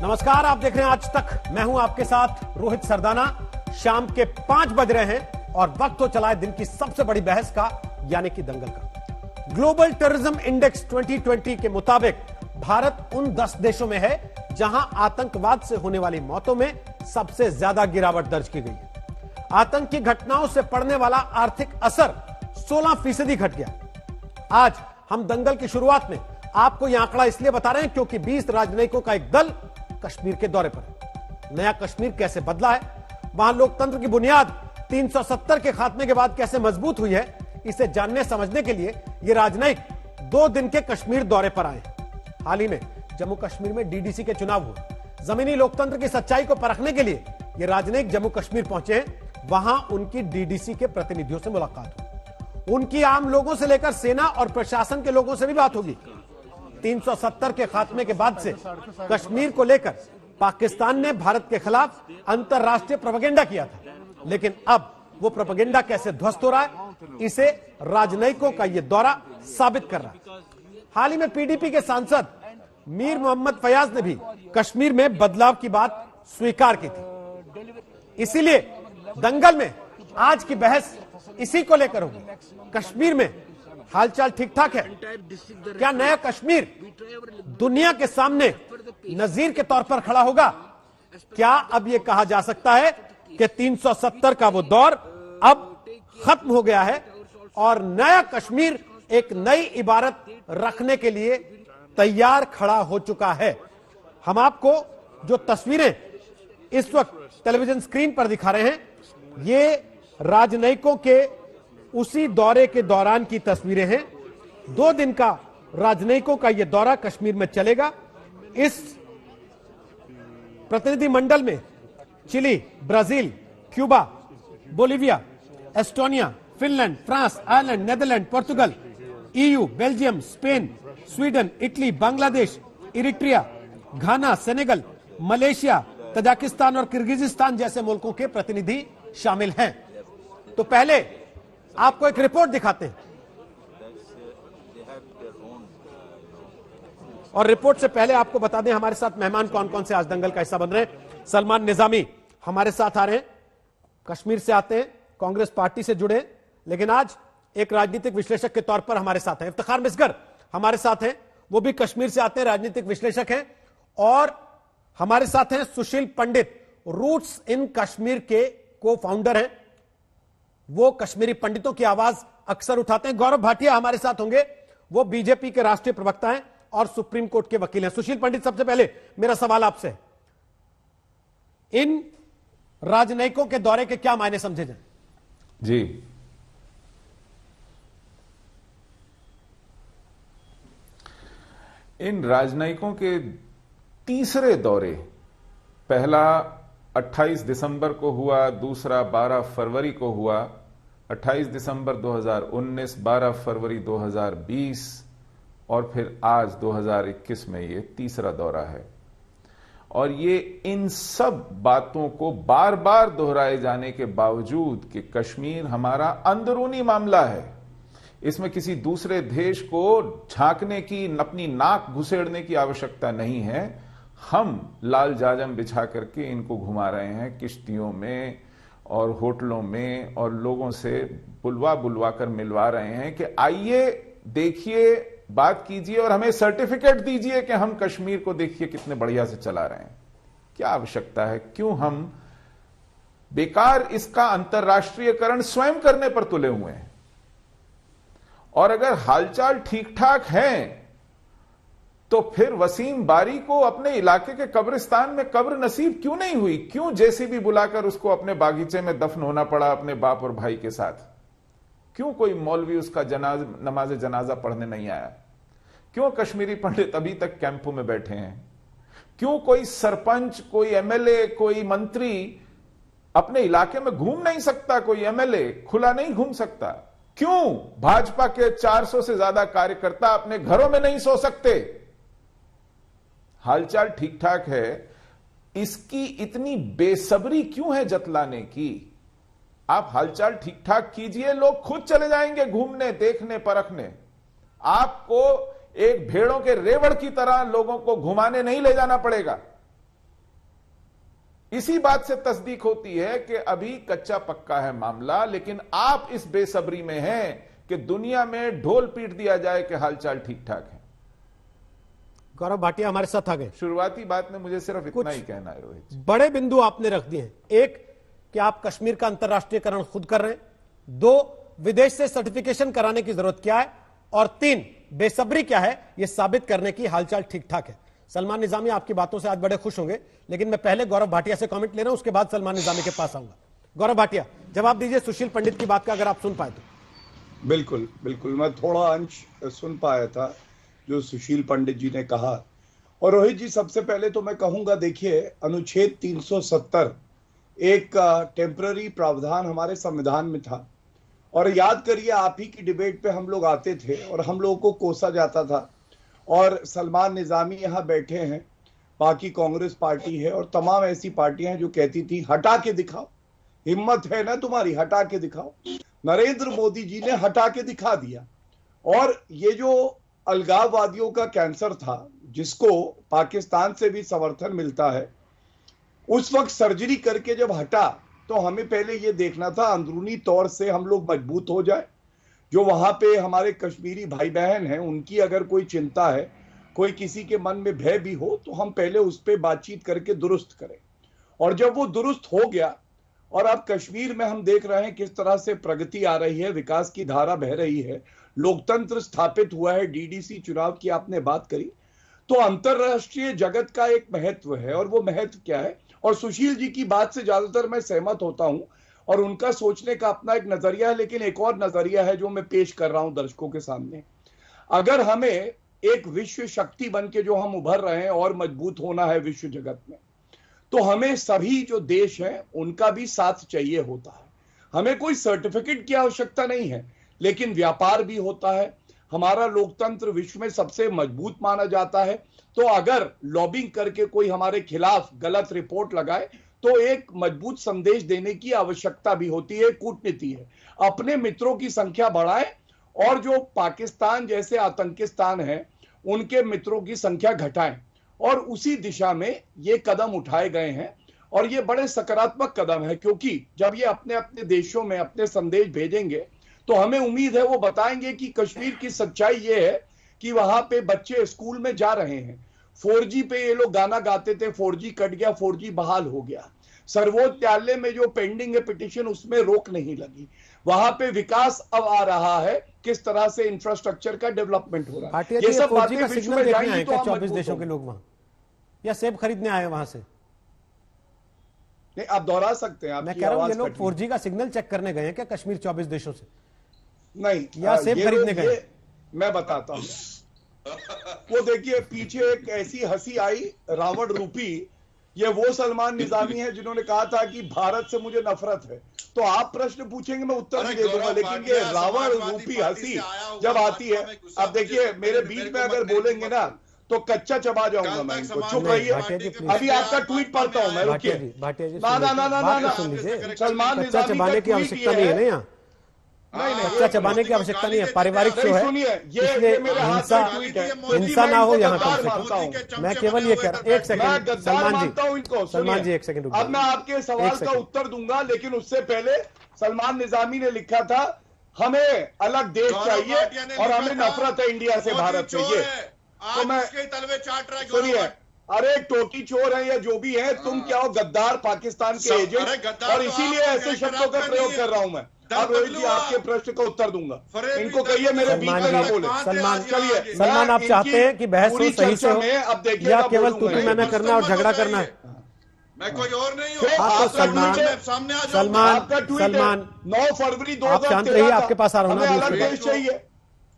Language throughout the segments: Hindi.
नमस्कार, आप देख रहे हैं आज तक। मैं हूं आपके साथ रोहित सरदाना। शाम के 5 बज रहे हैं और वक्त हो चला है दिन की सबसे बड़ी बहस का, यानी कि दंगल का। ग्लोबल टेररिज्म इंडेक्स 2020 के मुताबिक भारत उन 10 देशों में है जहां आतंकवाद से होने वाली मौतों में सबसे ज्यादा गिरावट दर्ज की गई है। आतंक की घटनाओं से पड़ने वाला आर्थिक असर 16% घट गया। आज हम दंगल की शुरुआत में आपको यह आंकड़ा इसलिए बता रहे हैं क्योंकि 20 राजनयिकों का एक दल कश्मीर के दौरे पर है। नया कश्मीर कैसे बदला है, वहां लोकतंत्र की बुनियाद 370 के खात्मे के बाद कैसे मजबूत हुई है, इसे जानने समझने के लिए ये राजनयिक 2 दिन के कश्मीर दौरे पर आए हैं। हाल ही में जम्मू कश्मीर में डीडीसी के चुनाव हुए। जमीनी लोकतंत्र की सच्चाई को परखने के लिए ये राजनयिक जम्मू कश्मीर पहुंचे हैं। वहां उनकी डीडीसी के प्रतिनिधियों से मुलाकात हुई। उनकी आम लोगों से लेकर सेना और प्रशासन के लोगों से भी बात होगी। 370 के खात्मे के बाद से कश्मीर को लेकर पाकिस्तान ने भारत के खिलाफ अंतरराष्ट्रीय प्रोपेगेंडा किया था, लेकिन अब वो प्रोपेगेंडा कैसे ध्वस्त हो रहा है, इसे राजनयिकों का ये दौरा साबित कर रहा है। हाल ही में पीडीपी के सांसद मीर मोहम्मद फयाज ने भी कश्मीर में बदलाव की बात स्वीकार की थी। इसीलिए दंगल में आज की बहस इसी को लेकर होगी। कश्मीर में हालचाल ठीक ठाक है? क्या नया कश्मीर दुनिया के सामने नजीर के तौर पर खड़ा होगा? क्या अब यह कहा जा सकता है कि 370 का वो दौर अब खत्म हो गया है और नया कश्मीर एक नई इबारत रखने के लिए तैयार खड़ा हो चुका है? हम आपको जो तस्वीरें इस वक्त टेलीविजन स्क्रीन पर दिखा रहे हैं, ये राजनयिकों के उसी दौरे के दौरान की तस्वीरें हैं। 2 दिन का राजनयिकों का यह दौरा कश्मीर में चलेगा। इस प्रतिनिधिमंडल में Chile, Brazil, Cuba, Bolivia, Estonia, Finland, France, Ireland, Netherland, Portugal, EU, Belgium, Spain, Sweden, Italy, Bangladesh, Eritrea, Ghana, Senegal, Malaysia, Tajikistan और किर्गिजिस्तान जैसे मुल्कों के प्रतिनिधि शामिल हैं। तो पहले आपको एक रिपोर्ट दिखाते हैं और रिपोर्ट से पहले आपको बता दें हमारे साथ मेहमान कौन कौन से आज दंगल का हिस्सा बन रहे हैं। सलमान निजामी हमारे साथ आ रहे हैं, कश्मीर से आते हैं, कांग्रेस पार्टी से जुड़े, लेकिन आज एक राजनीतिक विश्लेषक के तौर पर हमारे साथ हैं। इफ्तिखार मिसगर हमारे साथ हैं, वो भी कश्मीर से आते हैं, राजनीतिक विश्लेषक हैं। और हमारे साथ हैं सुशील पंडित, रूट्स इन कश्मीर के को फाउंडर हैं, वो कश्मीरी पंडितों की आवाज अक्सर उठाते हैं। गौरव भाटिया हमारे साथ होंगे, वो बीजेपी के राष्ट्रीय प्रवक्ता हैं और सुप्रीम कोर्ट के वकील हैं। सुशील पंडित, सबसे पहले मेरा सवाल आपसे है, इन राजनयिकों के दौरे के क्या मायने समझे जाए? जी, इन राजनयिकों के तीसरे दौरे, पहला 28 दिसंबर को हुआ, दूसरा 12 फरवरी को हुआ, 28 दिसंबर 2019, 12 फरवरी 2020 और फिर आज 2021 में ये तीसरा दौरा है। और ये इन सब बातों को बार बार दोहराए जाने के बावजूद कि कश्मीर हमारा अंदरूनी मामला है, इसमें किसी दूसरे देश को झांकने की, अपनी नाक घुसेड़ने की आवश्यकता नहीं है। हम लाल जाजम बिछा करके इनको घुमा रहे हैं किश्तियों में और होटलों में, और लोगों से बुलवा बुलवा कर मिलवा रहे हैं कि आइए, देखिए, बात कीजिए और हमें सर्टिफिकेट दीजिए कि हम कश्मीर को देखिए कितने बढ़िया से चला रहे हैं। क्या आवश्यकता है? क्यों हम बेकार इसका अंतर्राष्ट्रीयकरण स्वयं करने पर तुले हुए हैं? और अगर हालचाल ठीक ठाक है तो फिर वसीम बारी को अपने इलाके के कब्रिस्तान में कब्र नसीब क्यों नहीं हुई? क्यों जेसीबी बुलाकर उसको अपने बागीचे में दफन होना पड़ा अपने बाप और भाई के साथ? क्यों कोई मौलवी उसका नमाज जनाजा पढ़ने नहीं आया? क्यों कश्मीरी पंडित अभी तक कैंपों में बैठे हैं? क्यों कोई सरपंच, कोई एमएलए, कोई मंत्री अपने इलाके में घूम नहीं सकता? कोई एमएलए खुला नहीं घूम सकता? क्यों भाजपा के 400 से ज्यादा कार्यकर्ता अपने घरों में नहीं सो सकते? हालचाल ठीक ठाक है, इसकी इतनी बेसब्री क्यों है जतलाने की? आप हालचाल ठीक ठाक कीजिए, लोग खुद चले जाएंगे घूमने, देखने, परखने। आपको एक भेड़ों के रेवड़ की तरह लोगों को घुमाने नहीं ले जाना पड़ेगा। इसी बात से तस्दीक होती है कि अभी कच्चा पक्का है मामला, लेकिन आप इस बेसब्री में हैं कि दुनिया में ढोल पीट दिया जाए कि हालचाल ठीक ठाक है। गौरव भाटिया हमारे साथ आ गए। शुरुआती बात में मुझे सिर्फ इतना ही कहना है रोहित जी। बड़े बिंदु आपने रख दिए हैं। एक कि आप कश्मीर का अंतरराष्ट्रीयकरण खुद कर रहे हैं, दो विदेश से सर्टिफिकेशन कराने की जरूरत क्या है, और तीन बेसब्री क्या है यह साबित करने की हालचाल ठीक ठाक है। सलमान निजामी आपकी बातों से आज बड़े खुश होंगे, लेकिन मैं पहले गौरव भाटिया से कमेंट ले रहा हूं, उसके बाद सलमान निजामी के पास आऊंगा। गौरव भाटिया, जवाब दीजिए सुशील पंडित की बात का, अगर आप सुन पाए तो। बिल्कुल बिल्कुल, मैं थोड़ा अंश सुन पाया था जो सुशील पंडित जी ने कहा। और रोहित जी, सबसे पहले तो मैं कहूंगा, देखिए अनुच्छेद 370 एक टेम्पररी प्रावधान हमारे संविधान में था, और याद करिए आप ही की डिबेट पे हम लोग आते थे और हम लोगों को कोसा जाता था, और सलमान निजामी यहाँ बैठे हैं, बाकी कांग्रेस पार्टी है और तमाम ऐसी पार्टियां हैं जो कहती थी हटा के दिखाओ, हिम्मत है ना तुम्हारी, हटा के दिखाओ। नरेंद्र मोदी जी ने हटा के दिखा दिया। और ये जो अलगाववादियों का कैंसर था, जिसको पाकिस्तान से भी समर्थन मिलता है, उस वक्त सर्जरी करके जब हटा तो हमें पहले ये देखना था अंदरूनी तौर से हम लोग मजबूत हो जाए। जो वहां पे हमारे कश्मीरी भाई बहन हैं, उनकी अगर कोई चिंता है, कोई किसी के मन में भय भी हो, तो हम पहले उस पर बातचीत करके दुरुस्त करें। और जब वो दुरुस्त हो गया, और अब कश्मीर में हम देख रहे हैं किस तरह से प्रगति आ रही है, विकास की धारा बह रही है, लोकतंत्र स्थापित हुआ है, डीडीसी चुनाव की आपने बात करी, तो अंतरराष्ट्रीय जगत का एक महत्व है। और वो महत्व क्या है, और सुशील जी की बात से ज्यादातर मैं सहमत होता हूं, और उनका सोचने का अपना एक नजरिया है, लेकिन एक और नजरिया है जो मैं पेश कर रहा हूं दर्शकों के सामने। अगर हमें एक विश्व शक्ति बन के जो हम उभर रहे हैं और मजबूत होना है विश्व जगत में, तो हमें सभी जो देश हैं उनका भी साथ चाहिए होता है। हमें कोई सर्टिफिकेट की आवश्यकता नहीं है, लेकिन व्यापार भी होता है। हमारा लोकतंत्र विश्व में सबसे मजबूत माना जाता है, तो अगर लॉबिंग करके कोई हमारे खिलाफ गलत रिपोर्ट लगाए तो एक मजबूत संदेश देने की आवश्यकता भी होती है, कूटनीति है। अपने मित्रों की संख्या बढ़ाएं, और जो पाकिस्तान जैसे आतंकिस्तान है उनके मित्रों की संख्या घटाएं। और उसी दिशा में ये कदम उठाए गए हैं, और ये बड़े सकारात्मक कदम है, क्योंकि जब ये अपने अपने देशों में अपने संदेश भेजेंगे तो हमें उम्मीद है वो बताएंगे कि कश्मीर की सच्चाई ये है कि वहां पे बच्चे स्कूल में जा रहे हैं। 4G पे ये लोग गाना गाते थे, 4G कट गया, 4G बहाल हो गया। सर्वोच्च न्यायालय में जो पेंडिंग है पिटीशन, उसमें रोक नहीं लगी। वहां पे विकास अब आ रहा है, किस तरह से इंफ्रास्ट्रक्चर का डेवलपमेंट हो रहा है। ये सब बातें विश्व में जाएंगी तो 24 देशों के लोग वहां, या सेब खरीदने आए वहां से? नहीं, आप दोहरा सकते हैं। मैं कह रहा हूं ये लोग 4G का सिग्नल चेक करने गए हैं क्या कश्मीर 24 देशों से? नहीं, या सेब खरीदने गए? मैं बताता हूं। वो देखिए, पीछे एक ऐसी हंसी आई रावण रूपी, ये वो सलमान निजामी है जिन्होंने कहा था कि भारत से मुझे नफरत है। तो आप प्रश्न पूछेंगे मैं उत्तर भी दे दूंगा, लेकिन ये रावण रूपी हंसी जब आती है, अब देखिए मेरे बीच में अगर बोलेंगे ना तो कच्चा चबा जाऊंगा मैं इनको। चुप रहिए, अभी आपका ट्वीट पढ़ता हूं मैं, रुकिए। ना ना ना ना ना, सलमान निजामी की आवश्यकता नहीं है ना यहाँ, कच्चा चबाने की आवश्यकता नहीं है। पारिवारिक शो है, इसलिए हिंसा ना हो यहाँ कम। मैं केवल ये कह रहा हूँ, एक सेकंड सलमान जी एक सेकंड। अब मैं आपके सवाल का उत्तर दूंगा, लेकिन उससे पहले सलमान निजामी ने लिखा था हमें अलग देश चाहिए और हमें नफरत है इंडिया से, भारत से। ये तो मैं सुनिए, अरे टोटी चोर है या जो भी है, तुम क्या हो गद्दार, पाकिस्तान के एजेंट, और इसीलिए ऐसे शब्दों का प्रयोग कर रहा हूं मैं। अब रोहित जी आपके प्रश्न का उत्तर दूंगा, इनको कहिए मेरे बीच में ना बोले। सलमान, चलिए सलमान, आप चाहते हैं कि बहस हो सही से हो, अब देखिए या केवल तू मैं करना और झगड़ा करना है? मैं कोई और नहीं हूँ। आप सलमान 9 फरवरी 2013 आप शांत रहिए, आपके पास आ रहा हूँ ना, देश चाहिए।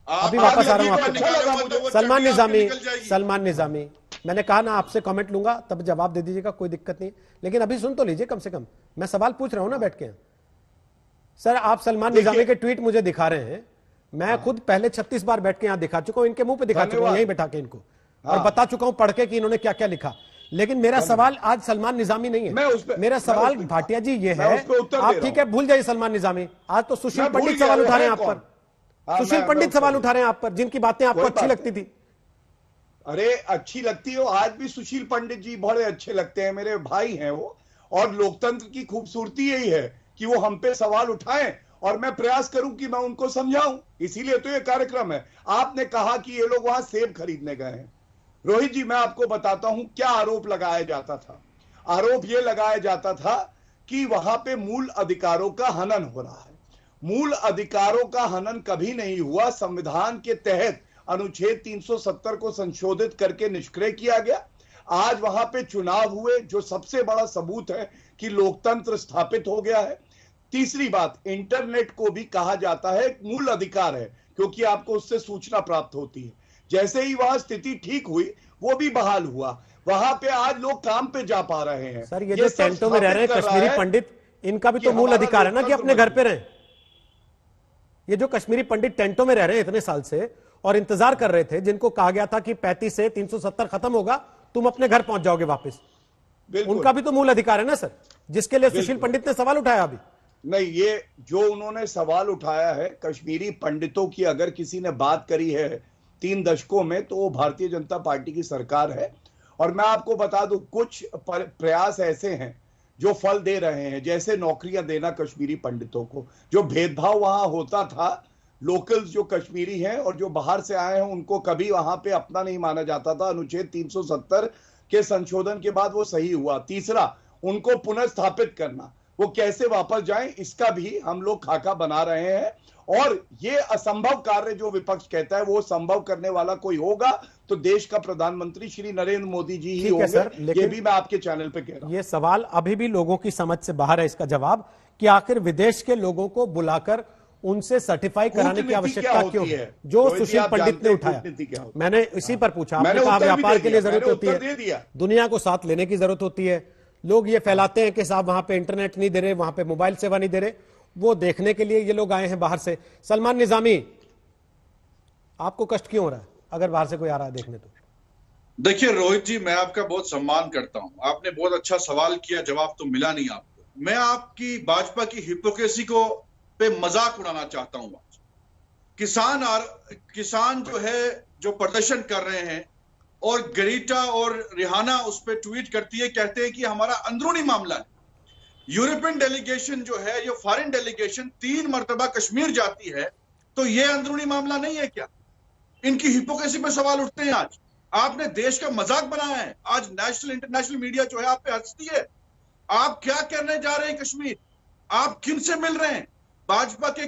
अभी वापस आ रहा हूँ आपको। सलमान निजामी, मैंने कहा ना आपसे कमेंट लूंगा, तब जवाब दे दीजिएगा, कोई दिक्कत नहीं, लेकिन अभी सुन तो लीजिए कम से कम। मैं सवाल पूछ रहा हूं ना बैठ के। सर, आप सलमान निजामी के ट्वीट मुझे दिखा रहे हैं, मैं खुद पहले 36 बार बैठ के यहां दिखा चुका हूं, इनके मुंह पे दिखा चुका हूं, यहीं बैठा के इनको, और बता चुका हूं पढ़ के कि इन्होंने क्या क्या लिखा। लेकिन मेरा सवाल आज सलमान निजामी नहीं है, मेरा सवाल भाटिया जी ये है, आप ठीक है भूल जाइए सलमान निजामी, आज तो सुशील पंडित सवाल उठा रहे हैं आप पर। सुशील पंडित सवाल उठा रहे हैं आप पर, जिनकी बातें आपको अच्छी लगती थी। अरे अच्छी लगती हो, आज भी सुशील पंडित जी बड़े अच्छे लगते हैं, मेरे भाई हैं वो, और लोकतंत्र की खूबसूरती यही है कि वो हम पे सवाल उठाएं और मैं प्रयास करूं कि मैं उनको समझाऊं। इसीलिए तो ये कार्यक्रम है। आपने कहा कि ये लोग वहां सेब खरीदने गए हैं। रोहित जी, मैं आपको बताता हूं क्या आरोप लगाया जाता था। आरोप यह लगाया जाता था कि वहां पे मूल अधिकारों का हनन हो रहा है। मूल अधिकारों का हनन कभी नहीं हुआ। संविधान के तहत अनुच्छेद 370 को संशोधित करके निष्क्रिय किया गया। आज वहां पे चुनाव हुए, जो सबसे बड़ा सबूत है कि लोकतंत्र स्थापित हो गया है। तीसरी बात, इंटरनेट को भी कहा जाता है एक मूल अधिकार है, क्योंकि आपको उससे सूचना प्राप्त होती है। जैसे ही वहां स्थिति ठीक हुई, वो भी बहाल हुआ। वहां पे आज लोग काम पे जा पा रहे हैं। सर, ये जो टेंटों में रह रहे हैं कश्मीरी पंडित, इनका भी तो मूल अधिकार है ना कि अपने घर पे रहें। ये जो कश्मीरी पंडित टेंटों में रह रहे हैं इतने साल से और इंतजार कर रहे थे, जिनको कहा गया था कि 35 से 370 खत्म होगा, तुम अपने घर पहुंच जाओगे वापस, उनका भी तो मूल अधिकार है ना सर, जिसके लिए सुशील पंडित ने सवाल उठाया। अभी नहीं, ये जो उन्होंने सवाल उठाया है, कश्मीरी पंडितों की अगर किसी ने बात करी है 3 दशकों में, तो वो भारतीय जनता पार्टी की सरकार है। और मैं आपको बता दूं, कुछ प्रयास ऐसे हैं जो फल दे रहे हैं, जैसे नौकरियां देना कश्मीरी पंडितों को। जो भेदभाव वहां होता था, लोकल्स जो कश्मीरी हैं और जो बाहर से आए हैं, उनको कभी वहां पे अपना नहीं माना जाता था। अनुच्छेद 370 के संशोधन के बाद वो सही हुआ। तीसरा, उनको पुनर्स्थापित करना, वो कैसे वापस जाएं, इसका भी हम लोग खाका बना रहे हैं। और ये असंभव कार्य जो विपक्ष कहता है, वो संभव करने वाला कोई होगा तो देश का प्रधानमंत्री श्री नरेंद्र मोदी जी ही होंगे। सर, ये भी मैं आपके चैनल पे कह रहा हूं। ये सवाल अभी भी लोगों की समझ से बाहर है इसका जवाब, कि आखिर विदेश के लोगों को बुलाकर उनसे सर्टिफाई कराने की आवश्यकता क्यों है, जो सुशील पंडित ने उठाया। मैंने इसी पर पूछा। आपने कहा व्यापार के लिए जरूरत होती है, दुनिया को साथ लेने की जरूरत होती है। लोग ये फैलाते हैं कि साहब वहां पे इंटरनेट नहीं दे रहे, वहां पे मोबाइल सेवा नहीं दे रहे, वो देखने के लिए ये लोग आए हैं बाहर से। सलमान निजामी, आपको कष्ट क्यों हो रहा है अगर बाहर से कोई आ रहा है देखने? तो देखिए रोहित जी, मैं आपका बहुत सम्मान करता हूं। आपने बहुत अच्छा सवाल किया, जवाब तो मिला नहीं आपको। मैं आपकी भाजपा की हिपोक्रेसी को पे मजाक उड़ाना चाहता हूं। किसान जो है, जो प्रदर्शन कर रहे हैं, और गरीटा और रिहाना उस पर ट्वीट करती है, कहते हैं कि हमारा अंदरूनी मामला है। यूरोपियन डेलीगेशन जो है, ये फॉरेन डेलीगेशन 3 मरतबा कश्मीर जाती है, तो ये अंदरूनी मामला नहीं है क्या? इनकी हिपोक्रेसी पे सवाल उठते हैं। आज आपने देश का मजाक बनाया है। आज नेशनल इंटरनेशनल मीडिया जो है आप पे हंसती है। आप क्या करने जा रहे हैं कश्मीर? आप किन से मिल रहे हैं? भाजपा के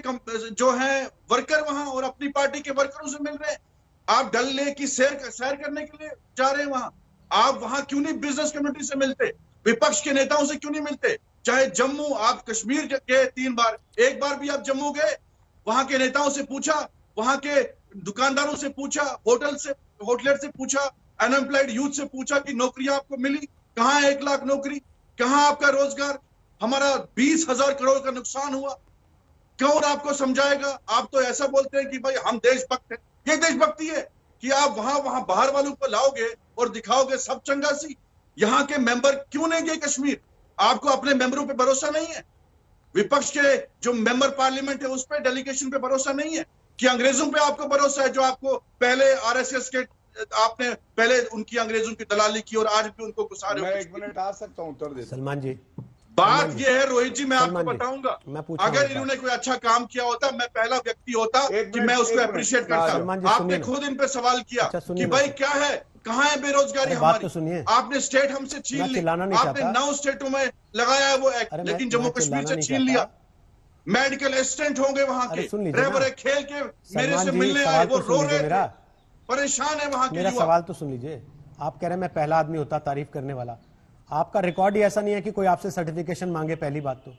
जो है वर्कर वहां, और अपनी पार्टी के वर्करों से मिल रहे हैं। आप डल लेक की सैर करने के लिए जा रहे हैं वहां। आप वहां क्यों नहीं बिजनेस कम्युनिटी से मिलते? विपक्ष के नेताओं से क्यों नहीं मिलते? चाहे जम्मू, आप कश्मीर गए 3 बार, एक बार भी आप जम्मू गए? वहां के नेताओं से पूछा, वहां के दुकानदारों से पूछा, होटलर से पूछा, अनएम्प्लॉयड यूथ से पूछा कि नौकरियां आपको मिली? कहां 1 लाख नौकरी? कहां आपका रोजगार? हमारा 20,000 करोड़ का नुकसान हुआ। कौन आपको समझाएगा? आप तो ऐसा बोलते हैं कि भाई हम देशभक्त हैं। ये देशभक्ति है कि आप वहां बाहर वालों को लाओगे और दिखाओगे सब चंगासी? यहां के मेंबर क्यों नहीं गए कश्मीर? आपको अपने मेंबरों पे भरोसा नहीं है? विपक्ष के जो मेंबर पार्लियामेंट है उस पर, डेलीगेशन पे भरोसा नहीं है कि अंग्रेजों पे आपको भरोसा है, जो आपको पहले आरएसएस के आपने पहले उनकी अंग्रेजों की दलाली की और आज भी उनको घुसा रहे हो। मैं 1 मिनट आ सकता हूं उत्तर दे? सलमान जी, बात यह है रोहित जी, मैं आपको बताऊंगा, अगर इन्होंने कोई अच्छा काम किया होता, मैं पहला व्यक्ति होता कि मैं उसको अप्रिशिएट करता। आपने खुद इन पे सवाल किया कि भाई क्या है, कहां है बेरोजगारी हमारी? तो आपने स्टेट हमसे छीन ली। आपने 9 स्टेटों में लगाया है वो एक्ट, लेकिन जम्मू कश्मीर से छीन लिया। मेडिकल असिस्टेंट होंगे वहां के, ड्राइवर खेल के मेरे से मिलने आए, वो रो रहे थे, परेशान है वहां के। मेरा सवाल तो सुन लीजिए। आप कह रहे हैं मैं पहला आदमी होता तारीफ करने वाला। आपका रिकॉर्ड ही ऐसा नहीं है कि कोई आपसे सर्टिफिकेशन मांगे। पहली बात तो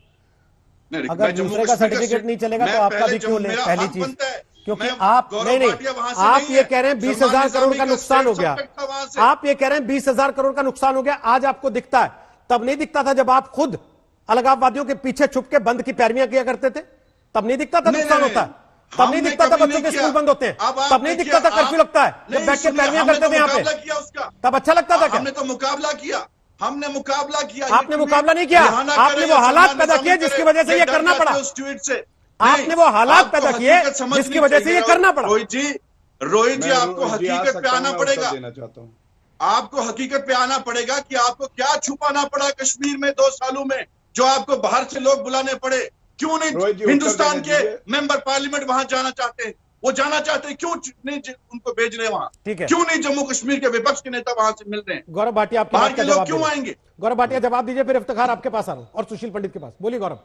अगर दूसरे का सर्टिफिकेट नहीं चलेगा तो आपका भी क्यों ले? पहली चीज, क्योंकि आप नहीं, आप ये कह रहे हैं 20,000 करोड़ का नुकसान हो गया। आप ये कह रहे हैं 20,000 करोड़ का नुकसान हो गया। आज आपको दिखता है, तब नहीं दिखता था जब आप खुद अलगाववादियों के पीछे छुप के बंद की पैरवियां किया करते थे। तब नहीं दिखता था नुकसान होता है। तब नहीं दिखता था बच्चों के स्कूल बंद होते हैं। तब नहीं दिखता था कर्फ्यू लगता है। जब बैठ के पैरवियां करते थे यहाँ पे, तब अच्छा लगता था क्या? हमने तो मुकाबला किया। आपने मुकाबला नहीं किया। आपने वो हालात पैदा किए जिसकी वजह से ये करना पड़ा। आपने वो हालात पैदा किए जिसकी वजह से ये करना पड़ा। रोहित जी आपको हकीकत पे आना पड़ेगा। आपको हकीकत पे आना पड़ेगा कि आपको क्या छुपाना पड़ा कश्मीर में 2 सालों में, जो आपको बाहर से लोग बुलाने पड़े। क्यों नहीं हिंदुस्तान के मेंबर पार्लियामेंट वहां जाना चाहते हैं? वो जाना चाहते हैं, क्यों नहीं उनको भेज रहे वहां? ठीक है, क्यों नहीं जम्मू कश्मीर के विपक्ष के नेता वहां से मिल रहे हैं? गौरव भाटिया, आपके बाहर के लोग क्यों आएंगे? गौरव भाटिया जवाब दीजिए, फिर इफ्तिखार आपके पास आ रहा हूं और सुशील पंडित के पास। बोलिए गौरव।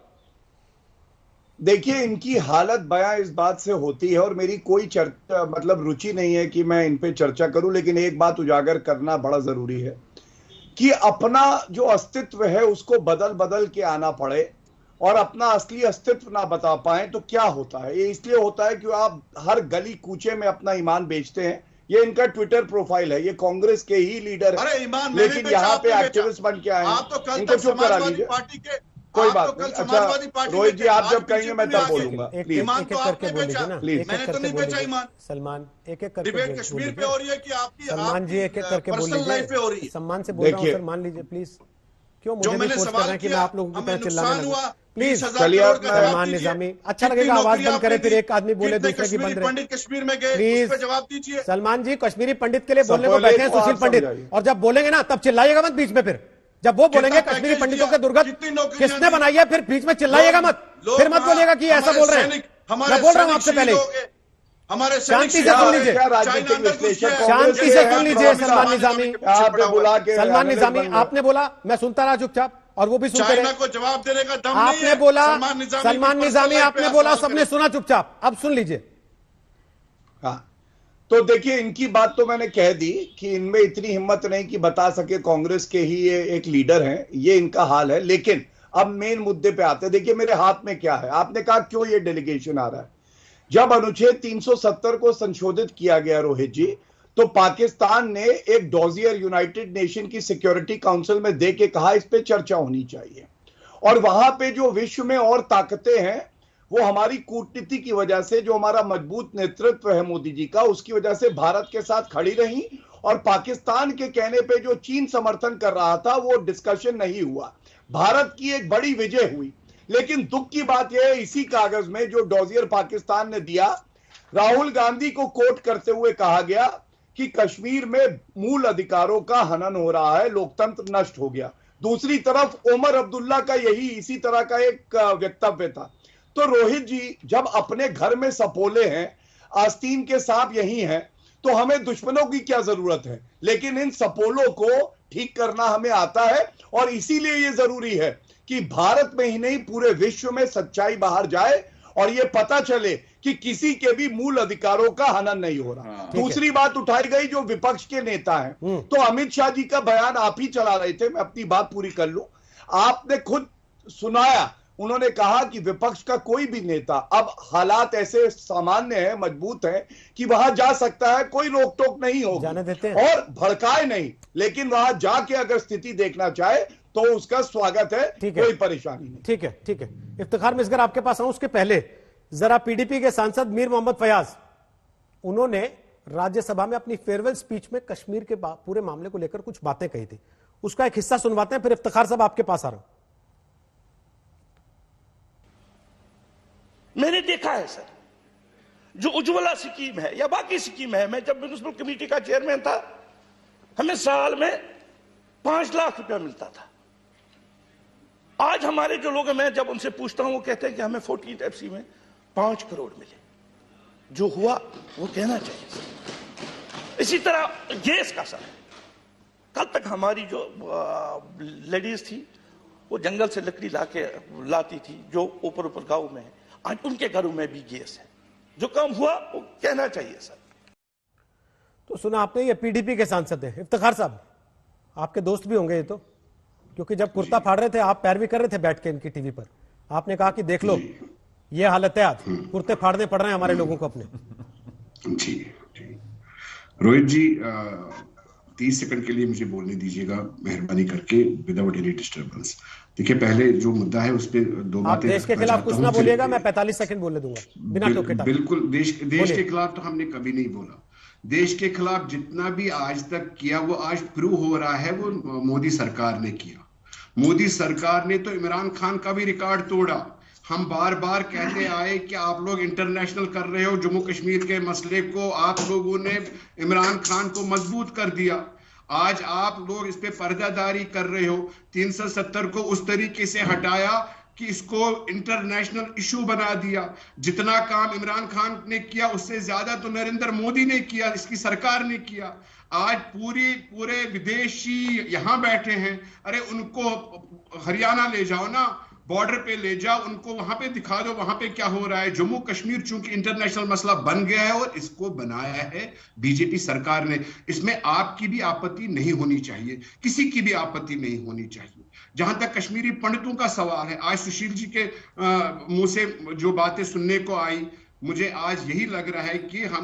देखिए, इनकी हालत बयां इस बात से होती है और मेरी कोई चर्चा मतलब रुचि नहीं है कि मैं इन पे चर्चा करूं, लेकिन एक बात उजागर करना बड़ा जरूरी है कि अपना जो अस्तित्व है उसको बदल बदल के आना पड़े और अपना असली अस्तित्व ना बता पाए तो क्या होता है। ये इसलिए होता है कि आप हर गली कूचे में अपना ईमान बेचते हैं। ये इनका ट्विटर प्रोफाइल है, ये कांग्रेस के ही लीडर अरे ईमान लेकिन यहाँ पे एक्टिविस्ट बन के आए हैं। आप तो कल इनको तक चुप करा समाजवादी लीजिए, पार्टी के, कोई आप बात तो कल नहीं। समाजवादी अच्छा पार्टी रोहित जी, आप जब आज कहेंगे मैं तब बीजेपी में बोलूंगा। एक प्लीज ईमान एक तो करके आपने बोल बेचा। दीजिए ना, प्लीज। एक मैंने एक तो करके नहीं बोल बेचा दीजिए। ईमान। सलमान, एक एक करके डिबेट बोल कश्मीर पे दीजिए। हो रही है कि आपकी सलमान जी, एक एक करके बोल पर्सनल लाइफ पे हो रही लीजिए। है? सम्मान से बोल रहा हूँ देखिए, सर, मान लीजिए प्लीज। क्यों जो मुझे भी मैंने फोर्स कर सवाल रहे हैं कि मैं किया, आप लोगों की हमें तरह चिल्लाने नुकसान लगा? हुआ, प्लीज 20,000 चलिए, करोड़ का जवाब सलमान दीजिए। निजामी, अच्छा कितनी लगेगा आवाज नौकरी बंद आपने करे, फिर दी? एक आदमी बोले कितने दूसरे की कश्मीरी बंद रहे। पंडित कश्मीर में गए, प्लीज उस पे जवाब दीजिए। सलमान जी, कश्मीरी पंडित के लिए बोलने को सफोले बैठे हैं को सुशील आप पंडित, समझाइए। और जब बोलेंगे ना तब चिल्लाइएगा मत बीच में। फिर जब वो बोलेंगे कितना कश्मीरी पैकेज पंडितों दिया? के दुर्गत कितनी नौकरियां किसने दी? बनाई है, फिर बीच में चिल्लाइएगा मत। फिर मत बोलिएगा कि ऐसा बोल रहे हैं। मैं बोल रहा हूं आपसे पहले, हमारे शांति से सुन लीजिए, शांति से सुन लीजिए। सलमान निजामी, सलमान निजामी, आपने बोला, मैं सुनता रहा चुपचाप और वो भी सुनते चाइना रहे। को जवाब देने का दम नहीं आपने है। बोला, सलमान निजामी आपने बोला, सबने सुना चुपचाप। अब सुन लीजिए। हाँ, तो देखिए, इनकी बात तो मैंने कह दी कि इनमें इतनी हिम्मत नहीं कि बता सके कांग्रेस के ही ये एक लीडर हैं, ये इनका हाल है। लेकिन अब मेन मुद्दे पे आते हैं। देखिए मेरे हाथ में क्या है। आपने कहा क्यों ये डेलीगेशन आ रहा है। जब अनुच्छेद 370 को संशोधित किया गया रोहित जी, तो पाकिस्तान ने एक डॉजियर यूनाइटेड नेशन की सिक्योरिटी काउंसिल में दे के कहा इस पे चर्चा होनी चाहिए। और वहां पे जो विश्व में और ताकतें हैं वो हमारी कूटनीति की वजह से, जो हमारा मजबूत नेतृत्व है मोदी जी का, उसकी वजह से भारत के साथ खड़ी रही। और पाकिस्तान के कहने पे जो चीन समर्थन कर रहा था वो डिस्कशन नहीं हुआ। भारत की एक बड़ी विजय हुई। लेकिन दुख की बात यह है, इसी कागज में जो डॉजियर पाकिस्तान ने दिया, राहुल गांधी को कोट करते हुए कहा गया कि कश्मीर में मूल अधिकारों का हनन हो रहा है, लोकतंत्र नष्ट हो गया। दूसरी तरफ उमर अब्दुल्ला का यही इसी तरह का एक वक्तव्य था। तो रोहित जी, जब अपने घर में सपोले हैं, आस्तीन के सांप यही हैं, तो हमें दुश्मनों की क्या जरूरत है। लेकिन इन सपोलों को ठीक करना हमें आता है और इसीलिए यह जरूरी है कि भारत में ही नहीं पूरे विश्व में सच्चाई बाहर जाए और यह पता चले कि किसी के भी मूल अधिकारों का हनन नहीं हो रहा। दूसरी बात उठाई गई जो विपक्ष के नेता हैं, तो अमित शाह जी का बयान आप ही चला रहे थे, मैं अपनी बात पूरी कर लूं। आपने खुद सुनाया, उन्होंने कहा कि विपक्ष का कोई भी नेता, अब हालात ऐसे सामान्य है, मजबूत है कि वहां जा सकता है, कोई रोक टोक नहीं होगी, जाने देते हैं और भड़काए नहीं। लेकिन वहां जाके अगर स्थिति देखना चाहे तो उसका स्वागत है, कोई परेशानी नहीं। ठीक है, ठीक है। इफ्तिखार मिसगर आपके पास आऊं उसके पहले जरा पीडीपी के सांसद मीर मोहम्मद फयाज, उन्होंने राज्यसभा में अपनी फेयरवेल स्पीच में कश्मीर के पूरे मामले को लेकर कुछ बातें कही थी। उसका एक हिस्सा सुनवाते हैं, फिर इफ्तिखार साहब आपके पास आ रहा हूं। मैंने देखा है सर, जो उज्ज्वला स्कीम है या बाकी स्कीम है, मैं जब म्युनिसिपल कमेटी का चेयरमैन था, हमें साल में 5 लाख रुपया मिलता था। आज हमारे जो लोग हैं, मैं जब उनसे पूछता हूं, वो कहते हैं कि हमें 14th FC में 5 करोड़ मिले। जो हुआ वो कहना चाहिए। इसी तरह गैस का सर, कल तक हमारी जो लेडीज थी वो जंगल से लकड़ी लाती थी जो ऊपर ऊपर गांव में है, आज उनके घरों में भी गैस है। जो काम हुआ वो कहना चाहिए सर। तो सुना आपने, ये पीडीपी के सांसद हैं। इफ्तिखार साहब, आपके दोस्त भी होंगे ये तो, क्योंकि जब कुर्ता फाड़ रहे थे आप पैरवी कर रहे थे बैठ के इनकी टीवी पर, आपने कहा कि देख लो ये हालत है, आज कुर्ते फाड़ने पड़ रहे हैं हमारे लोगों को अपने। जी रोहित जी, 30 सेकंड के लिए मुझे बोलने दीजिएगा मेहरबानी करके, विदाउट एनी डिस्टर्बेंस। देखिए, पहले जो मुद्दा है उस पर 2 बातें। देश के खिलाफ कुछ ना बोलिएगा, मैं 45 सेकंड बोलने दूंगा बिना टोके टाके। बिल्कुल, देश के खिलाफ तो हमने कभी नहीं बोला। देश के खिलाफ जितना भी आज तक किया वो आज प्रूव हो रहा है, वो मोदी सरकार ने किया। मोदी सरकार ने तो इमरान खान का भी रिकॉर्ड तोड़ा। हम बार बार कहते आए कि आप लोग इंटरनेशनल कर रहे हो जम्मू कश्मीर के मसले को, आप लोगों ने इमरान खान को मजबूत कर दिया। आज आप लोग इस पे पर्दादारी कर रहे हो। 370 को उस तरीके से हटाया कि इसको इंटरनेशनल इशू बना दिया। जितना काम इमरान खान ने किया उससे ज्यादा तो नरेंद्र मोदी ने किया, इसकी सरकार ने किया। आज पूरे विदेशी यहां बैठे हैं, अरे उनको हरियाणा ले जाओ ना, बॉर्डर पे ले जाओ, उनको वहां पे दिखा दो वहां पे क्या हो रहा है। जम्मू कश्मीर चूंकि इंटरनेशनल मसला बन गया है और इसको बनाया है बीजेपी सरकार ने, इसमें आपकी भी आपत्ति नहीं होनी चाहिए, किसी की भी आपत्ति नहीं होनी चाहिए। जहां तक कश्मीरी पंडितों का सवाल है, आज सुशील जी के मुंह से जो बातें सुनने को आई, मुझे आज यही लग रहा है कि हम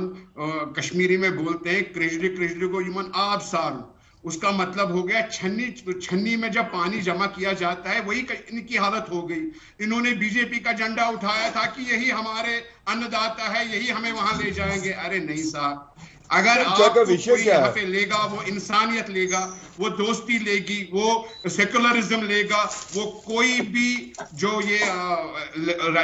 कश्मीरी में बोलते हैं कृष्ण को युमन आब सारू, उसका मतलब हो गया छन्नी में जब पानी जमा किया जाता है वही इनकी हालत हो गई। इन्होंने बीजेपी का झंडा उठाया था कि यही हमारे अन्नदाता है, यही हमें वहां ले जाएंगे। अरे नहीं साहब, अगर आपको कोई यहाँ पे लेगा वो इंसानियत लेगा, वो दोस्ती लेगी, वो सेकुलरिज्म लेगा, वो कोई भी जो ये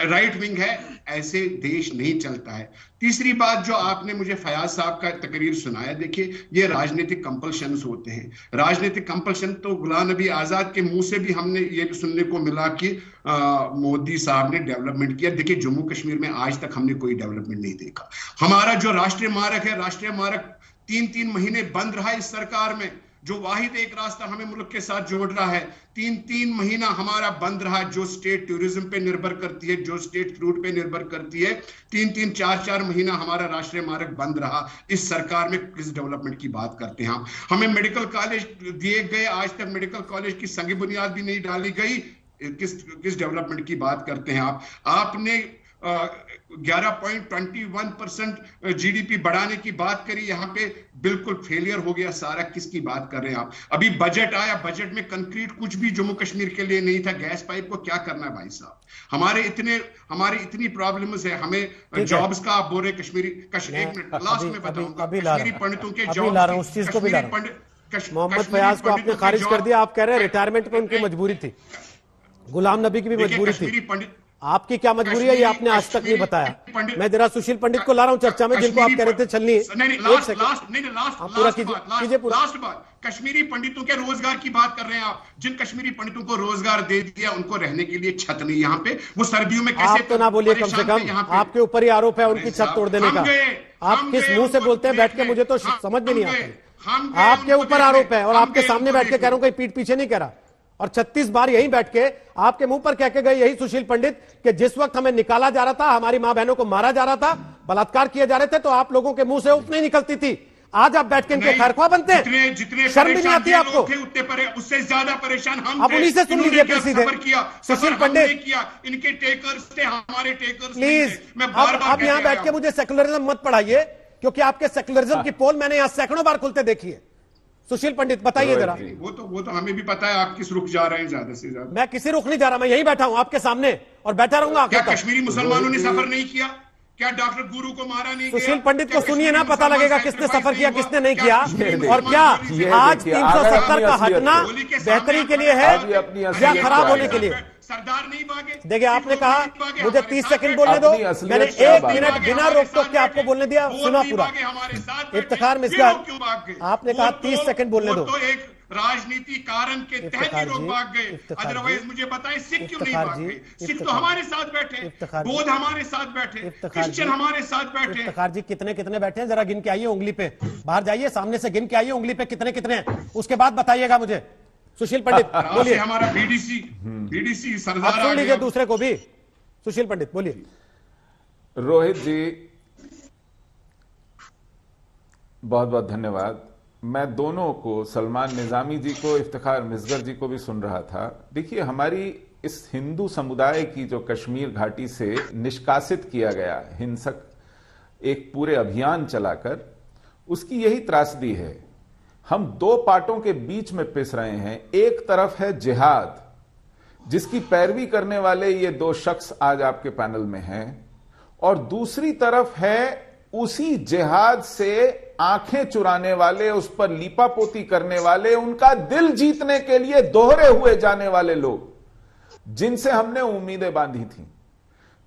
राइट विंग है, ऐसे देश नहीं चलता है। तीसरी बात जो आपने मुझे फयाज साहब का तकरीर सुनाया, देखिए ये राजनीतिक कंपल्शंस होते हैं। राजनीतिक कंपल्शन तो गुलाम नबी आजाद के मुंह से भी हमने ये सुनने को मिला कि मोदी साहब ने डेवलपमेंट किया। देखिए जम्मू कश्मीर में आज तक हमने कोई डेवलपमेंट नहीं देखा। हमारा जो राष्ट्रीय मार्ग है, राष्ट्रीय मार्ग 3-3 महीने बंद रहा इस सरकार में, जो वाहिद एक रास्ता हमें मुल्क के साथ जोड़ रहा है, 3-3 महीना हमारा बंद रहा, जो स्टेट टूरिज्म पे निर्भर करती है, जो स्टेट फ्रूट पे निर्भर करती है। 3-3, 4-4 महीना हमारा राष्ट्रीय मार्ग बंद रहा। इस सरकार में किस डेवलपमेंट की बात करते हैं हम? हमें मेडिकल कॉलेज दिए गए, आज तक मेडिकल कॉलेज की संग बुनियाद भी नहीं डाली गई। किस डेवलपमेंट की बात करते हैं आप? आपने 11.21% जीडीपी बढ़ाने की बात करी, यहाँ पे बिल्कुल फेलियर हो गया सारा। किसकी बात कर रहे हैं आप? अभी बजट आया, बजट में कंक्रीट कुछ भी जम्मू कश्मीर के लिए नहीं था। गैस पाइप को क्या करना है भाई साहब? हमारी इतनी प्रॉब्लम्स है। हमें जॉब्स का आप बोल रहे कश्मीरी एक मिनट लास्ट में बताऊंगा, कश्मीरी पंडितों के जॉब, मोहम्मद फयाज को आपने खारिज कर दिया। आप कह रहे हैं रिटायरमेंट में उनकी मजबूरी थी, गुलाम नबी की भी मजबूरी थी। आपकी क्या मजबूरी है ये आपने आज तक नहीं बताया। मैं जरा सुशील पंडित को ला रहा हूं चर्चा में, जिनको आप कह रहे थे छलनी। लास्ट बात, कश्मीरी पंडितों के रोजगार की बात कर रहे हैं आप। जिन कश्मीरी पंडितों को रोजगार दे दिया, उनको रहने के लिए छत नहीं यहाँ पे, वो सर्दियों में कैसे? आप तो ना बोलिए, कम से कम आपके ऊपर ही आरोप है उनकी छत तोड़ देने का। आप किस मुंह से बोलते हैं बैठ के, मुझे तो समझ में नहीं आता। आपके ऊपर आरोप है और आपके सामने बैठ के कह रहा हूं, कहीं पीठ पीछे नहीं कह रहा। और 36 बार यहीं बैठ के आपके मुंह पर कह के गए यही सुशील पंडित कि जिस वक्त हमें निकाला जा रहा था, हमारी मां बहनों को मारा जा रहा था, बलात्कार किए जा रहे थे, तो आप लोगों के मुंह से उफ नहीं निकलती थी। आज आप बैठ के इनके खैरख्वाह बनते हैं, जितने शर्म भी नहीं आती आपको? उससे ज्यादा परेशान हम अब उन्हीं से सुन लीजिए फिर सीधे। सुशील पंडित किया, इनके टेकर्स थे, हमारे टेकर्स। प्लीज अब यहां बैठ के मुझे सेकुलरिज्म मत पढ़ाइए, क्योंकि आपके सेकुलरिज्म की पोल मैंने यहां सैकड़ों बार खुलते देखी है। सुशील पंडित बताइए जरा। वो तो हमें भी पता है आप किस रुख जा रहे हैं ज्यादा से ज्यादा। मैं किसी रुख नहीं जा रहा, मैं यहीं बैठा हूं आपके सामने और बैठा रहूंगा। क्या कश्मीरी मुसलमानों ने सफर नहीं किया? क्या डॉक्टर गुरु को मारा नहीं? सुशील पंडित को सुनिए ना, पता लगेगा किसने सफर किया किसने नहीं किया। और क्या आज 370 का हटना बेहतरी के लिए है या खराब होने के लिए? सरदार नहीं भागे। देखिए आपने कहा मुझे 30 सेकंड बोलने दो, मैंने 1 मिनट बिना रोक टोक के आपको बोलने दिया, सुना पूरा। इफ्तिखार मिस्टर आपने कहा 30 सेकंड बोलने दो। तो एक राजनीति कारण के तहत ही लोग भाग गए, अदरवाइज मुझे बताएं सिख क्यों नहीं भाग गए? सिख तो हमारे साथ बैठे, बौद्ध हमारे साथ बैठे, क्रिश्चियन हमारे साथ बैठे। इफ्तिखार जी कितने कितने बैठे हैं जरा गिन के आइए उंगली पे, बाहर जाइए सामने से गिन के आइए उंगली पे कितने कितने हैं, उसके बाद बताइएगा मुझे। सुशील पंडित बोलिए। हमारा बीडीसी सरदार सुन लीजिए दूसरे को भी। सुशील पंडित बोलिए। रोहित जी बहुत बहुत धन्यवाद। मैं दोनों को, सलमान निजामी जी को, इफ्तिखार मिसगर जी को भी सुन रहा था। देखिए हमारी इस हिंदू समुदाय की जो कश्मीर घाटी से निष्कासित किया गया हिंसक एक पूरे अभियान चलाकर, उसकी यही त्रासदी है। हम दो पार्टों के बीच में पिस रहे हैं। एक तरफ है जिहाद, जिसकी पैरवी करने वाले ये दो शख्स आज आपके पैनल में हैं, और दूसरी तरफ है उसी जिहाद से आंखें चुराने वाले, उस पर लीपापोती करने वाले, उनका दिल जीतने के लिए दोहरे हुए जाने वाले लोग, जिनसे हमने उम्मीदें बांधी थी।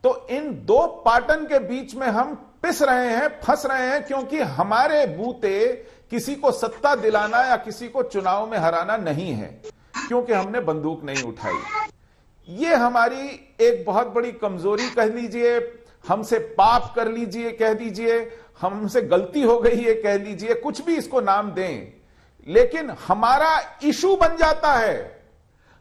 तो इन दो पाटन के बीच में हम पिस रहे हैं, फंस रहे हैं, क्योंकि हमारे बूते किसी को सत्ता दिलाना या किसी को चुनाव में हराना नहीं है, क्योंकि हमने बंदूक नहीं उठाई। ये हमारी एक बहुत बड़ी कमजोरी कह लीजिए, हमसे पाप कर लीजिए कह दीजिए, हमसे गलती हो गई है कह लीजिए, कुछ भी इसको नाम दें, लेकिन हमारा इशू बन जाता है,